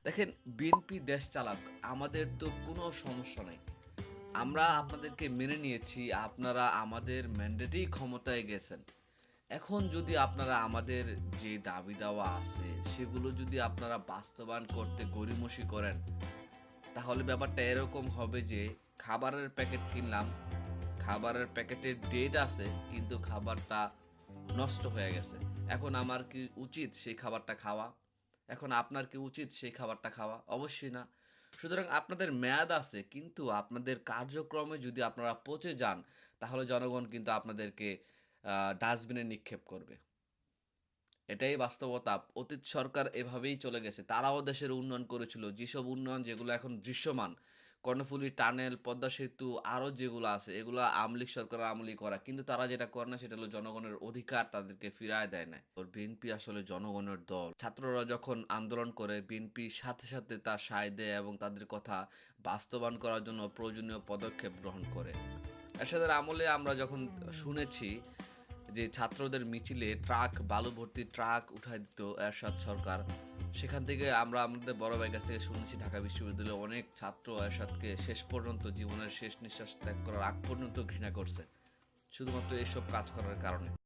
দেখেন, বিএনপি দেশ চালাক, আমাদের তো কোনো সমস্যা নাই। আমরা আপনাদেরকে মেনে নিয়েছি, আপনারা আমাদের ম্যান্ডেটেই ক্ষমতায় গেছেন। এখন যদি আপনারা আমাদের যে দাবি দাওয়া আছে সেগুলো যদি আপনারা বাস্তবায়ন করতে গড়িমসি করেন, তাহলে ব্যাপারটা এরকম হবে যে খাবারের প্যাকেট কিনলাম, খাবারের প্যাকেটের ডেট আছে কিন্তু খাবারটা নষ্ট হয়ে গেছে। এখন আমার কি উচিত সেই খাবারটা খাওয়া? এখন আপনার কি উচিত সেই খাবারটা খাওয়া? অবশ্যই না। সুতরাং আপনাদের মেয়াদ আছে, কিন্তু আপনাদের কার্যক্রমে যদি আপনারা পচে যান, তাহলে জনগণ কিন্তু আপনাদেরকে ডাস্টবিনে নিক্ষেপ করবে। এটাই বাস্তবতা। অতীত সরকার এভাবেই চলে গেছে। তারাও দেশের উন্নয়ন করেছিল। যেসব উন্নয়ন যেগুলো এখন দৃশ্যমান, কর্ণফুলী টানেল, পদ্মা সেতু আরও যেগুলো আছে, এগুলো আওয়ামী লীগ সরকারের আমলেই করা। কিন্তু তারা যেটা করে না সেটা হলো জনগণের অধিকার তাদেরকে ফিরায় দেয় না। ওর বিএনপি আসলে জনগণের দল। ছাত্ররা যখন আন্দোলন করে, বিএনপি সাথে সাথে তার সায় দেয় এবং তাদের কথা বাস্তবায়ন করার জন্য প্রয়োজনীয় পদক্ষেপ গ্রহণ করে। এরশাদের আমলে আমরা যখন শুনেছি যে ছাত্রদের মিছিলে ট্রাক, বালু ভর্তি ট্রাক উঠায় দিত এরশাদ সরকার, সেখান থেকে আমরা আমাদের বড় ভাইয়ের কাছ থেকে শুনেছি ঢাকা বিশ্ববিদ্যালয়ে অনেক ছাত্র এরশাদকে শেষ পর্যন্ত, জীবনের শেষ নিঃশ্বাস ত্যাগ করার আগ পর্যন্ত ঘৃণা করছে, শুধুমাত্র এসব কাজ করার কারণে।